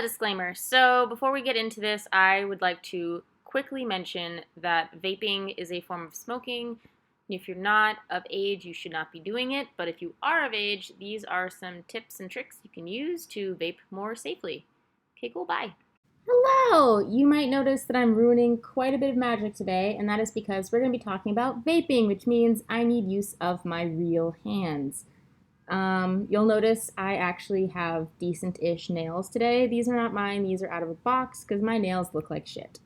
Disclaimer. So before we get into this, I would like to quickly mention that vaping is a form of smoking. If you're not of age, you should not be doing it. But if you are of age, these are some tips and tricks you can use to vape more safely. Okay, cool, bye. Hello! You might notice that I'm ruining quite a bit of magic today, and that is because we're going to be talking about vaping, which means I need use of my real hands. You'll notice I actually have decent-ish nails today. These are not mine, these are out of a box because my nails look like shit.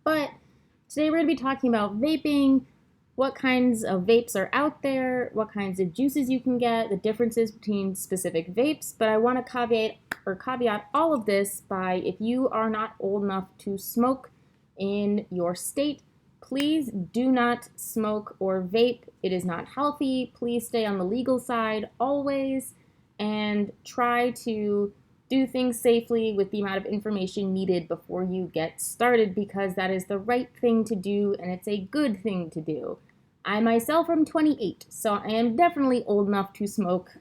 But today we're going to be talking about vaping, what kinds of vapes are out there, what kinds of juices you can get, the differences between specific vapes, but I want to caveat all of this by if you are not old enough to smoke in your state, please do not smoke or vape. It is not healthy. Please stay on the legal side always and try to do things safely with the amount of information needed before you get started because that is the right thing to do and it's a good thing to do. I myself am 28, so I am definitely old enough to smoke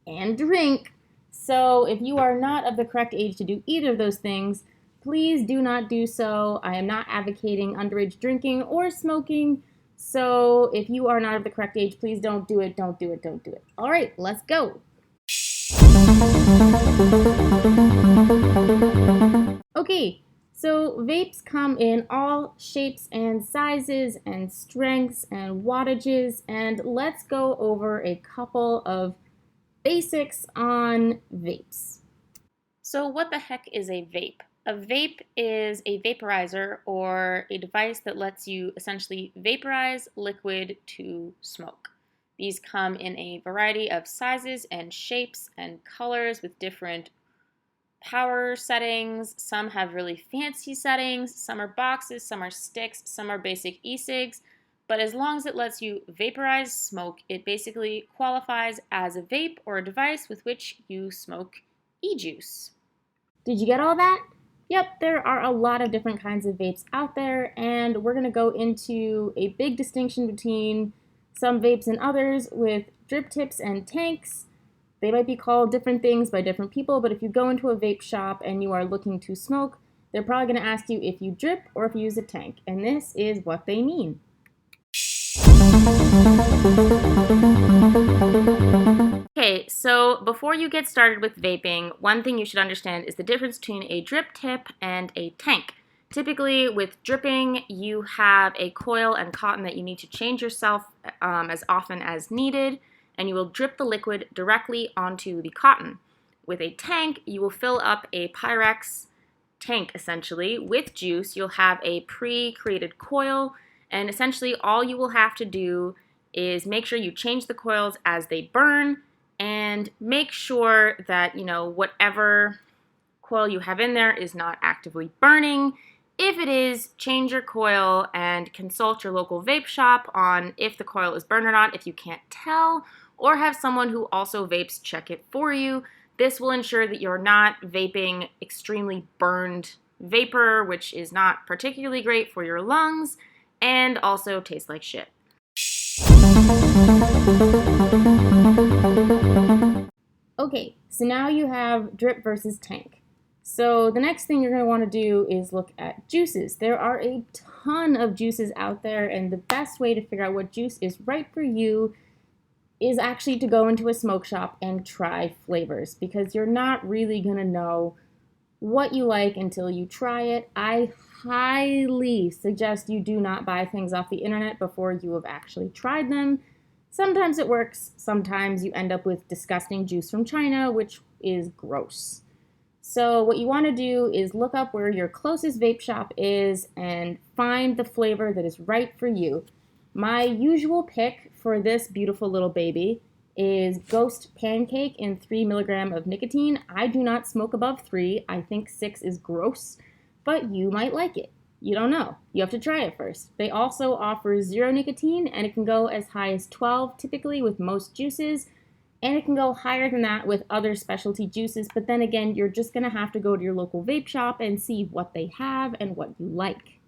and drink. So if you are not of the correct age to do either of those things, please do not do so. I am not advocating underage drinking or smoking. So if you are not of the correct age, please don't do it, don't do it, don't do it. All right, let's go. Okay, so vapes come in all shapes and sizes and strengths and wattages, and let's go over a couple of basics on vapes. So what the heck is a vape? A vape is a vaporizer or a device that lets you essentially vaporize liquid to smoke. These come in a variety of sizes and shapes and colors with different power settings. Some have really fancy settings, some are boxes, some are sticks, some are basic e-cigs. But as long as it lets you vaporize smoke, it basically qualifies as a vape or a device with which you smoke e-juice. Did you get all that? Yep, there are a lot of different kinds of vapes out there, and we're going to go into a big distinction between some vapes and others with drip tips and tanks. They might be called different things by different people, but if you go into a vape shop and you are looking to smoke, they're probably going to ask you if you drip or if you use a tank, and this is what they mean. Okay, so before you get started with vaping, one thing you should understand is the difference between a drip tip and a tank. Typically, with dripping, you have a coil and cotton that you need to change yourself as often as needed, and you will drip the liquid directly onto the cotton. With a tank, you will fill up a Pyrex tank, essentially, with juice. You'll have a pre-created coil, and essentially all you will have to do is make sure you change the coils as they burn and make sure that, whatever coil you have in there is not actively burning. If it is, change your coil and consult your local vape shop on if the coil is burned or not if you can't tell, or have someone who also vapes check it for you. This will ensure that you're not vaping extremely burned vapor, which is not particularly great for your lungs and also tastes like shit. Okay, so now you have drip versus tank. So the next thing you're going to want to do is look at juices. There are a ton of juices out there, and the best way to figure out what juice is right for you is actually to go into a smoke shop and try flavors, because you're not really going to know what you like until you try it. I highly suggest you do not buy things off the internet before you have actually tried them. Sometimes it works, sometimes you end up with disgusting juice from China, which is gross. So what you want to do is look up where your closest vape shop is and find the flavor that is right for you. My usual pick for this beautiful little baby is Ghost Pancake in 3 milligrams of nicotine. I do not smoke above 3. I think 6 is gross, but you might like it. You don't know. You have to try it first. They also offer 0 nicotine, and it can go as high as 12 typically with most juices, and it can go higher than that with other specialty juices, but then again, you're just going to have to go to your local vape shop and see what they have and what you like.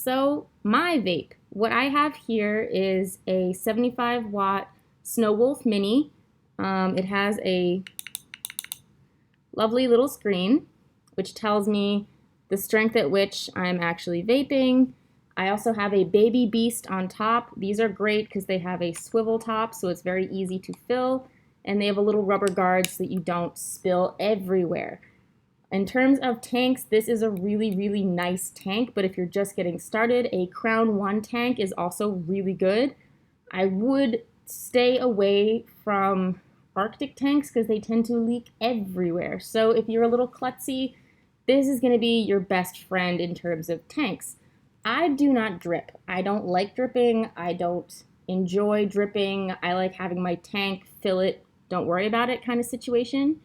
So my vape, what I have here is a 75-watt Snow Wolf Mini. It has a lovely little screen, which tells me the strength at which I'm actually vaping. I also have a Baby Beast on top. These are great because they have a swivel top, so it's very easy to fill, and they have a little rubber guard so that you don't spill everywhere. In terms of tanks, this is a really, really nice tank, but if you're just getting started, a Crown 1 tank is also really good. I would stay away from Arctic tanks because they tend to leak everywhere. So if you're a little klutzy, this is going to be your best friend in terms of tanks. I do not drip. I don't like dripping. I don't enjoy dripping. I like having my tank, fill it, don't worry about it kind of situation.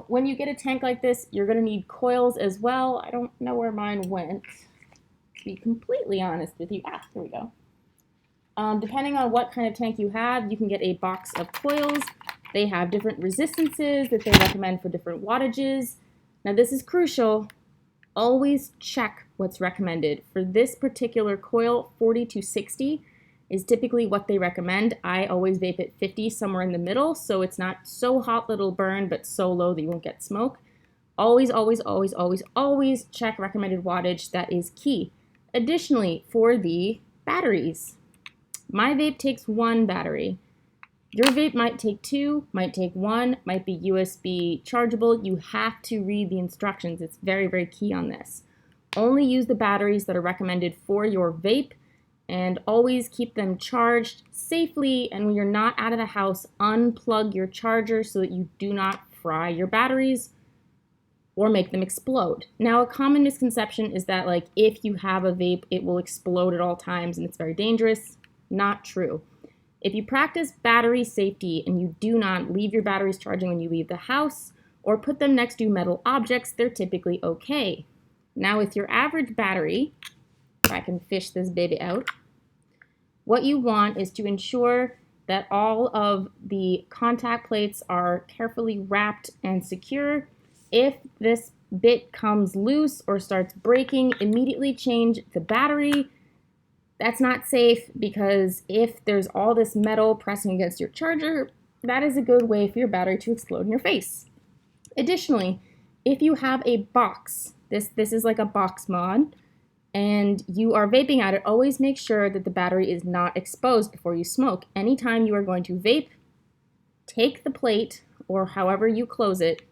When you get a tank like this, you're going to need coils as well. I don't know where mine went, to be completely honest with you. Here we go. Depending on what kind of tank you have, you can get a box of coils. They have different resistances that they recommend for different wattages. Now this is crucial. Always check what's recommended. For this particular coil, 40 to 60 is typically what they recommend. I always vape at 50, somewhere in the middle, so it's not so hot that it'll burn, but so low that you won't get smoke. Always, always, always, always, always check recommended wattage. That is key. Additionally, for the batteries, my vape takes 1 battery. Your vape might take 2, might take 1, might be USB chargeable. You have to read the instructions. It's very, very key on this. Only use the batteries that are recommended for your vape, and always keep them charged safely. And when you're not out of the house, unplug your charger so that you do not fry your batteries or make them explode. Now, a common misconception is that like if you have a vape, it will explode at all times and it's very dangerous. Not true. If you practice battery safety and you do not leave your batteries charging when you leave the house or put them next to metal objects, they're typically okay. Now with your average battery, if I can fish this baby out, what you want is to ensure that all of the contact plates are carefully wrapped and secure. If this bit comes loose or starts breaking, immediately change the battery. That's not safe because if there's all this metal pressing against your charger, that is a good way for your battery to explode in your face. Additionally, if you have a box, this is like a box mod, and you are vaping at it, always make sure that the battery is not exposed before you smoke. Anytime you are going to vape, take the plate or however you close it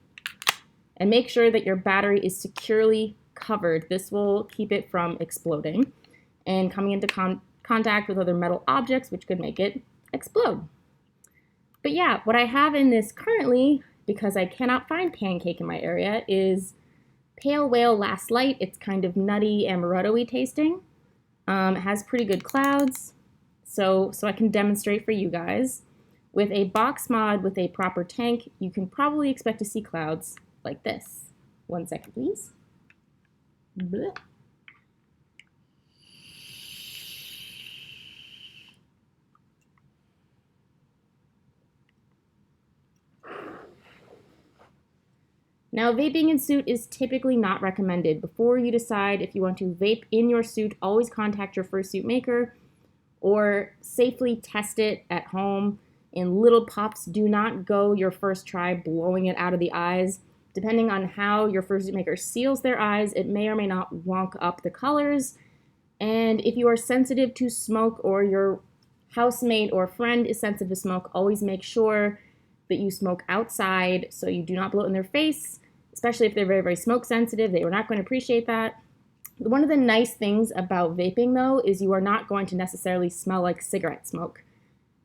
and make sure that your battery is securely covered. This will keep it from exploding and coming into contact with other metal objects, which could make it explode. But yeah, what I have in this currently, because I cannot find Pancake in my area, is Pale Whale Last Light. It's kind of nutty, amaretto-y tasting. It has pretty good clouds, so I can demonstrate for you guys. With a box mod with a proper tank, you can probably expect to see clouds like this. 1 second, please. Blech. Now, vaping in suit is typically not recommended. Before you decide if you want to vape in your suit, always contact your fursuit maker or safely test it at home in little puffs. Do not go your first try blowing it out of the eyes. Depending on how your fursuit maker seals their eyes, it may or may not wonk up the colors. And if you are sensitive to smoke or your housemate or friend is sensitive to smoke, always make sure that you smoke outside so you do not blow it in their face, especially if they're very, very smoke sensitive. They are not going to appreciate that. One of the nice things about vaping, though, is you are not going to necessarily smell like cigarette smoke.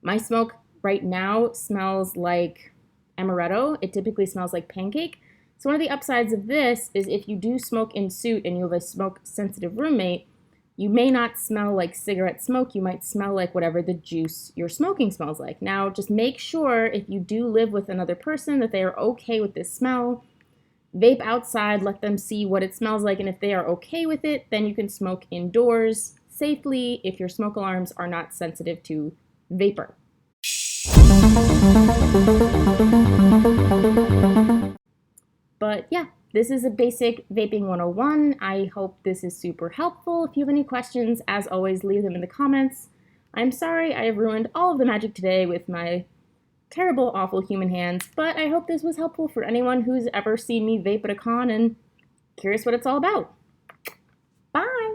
My smoke right now smells like amaretto. It typically smells like Pancake. So one of the upsides of this is if you do smoke in suit and you have a smoke-sensitive roommate, you may not smell like cigarette smoke. You might smell like whatever the juice you're smoking smells like. Now, just make sure if you do live with another person that they are okay with this smell. Vape outside, let them see what it smells like, and if they are okay with it, then you can smoke indoors safely if your smoke alarms are not sensitive to vapor. But yeah, This is a basic vaping 101. I hope this is super helpful. If you have any questions, as always, leave them in the comments. I'm sorry I have ruined all of the magic today with my terrible, awful human hands, but I hope this was helpful for anyone who's ever seen me vape at a con and curious what it's all about. Bye!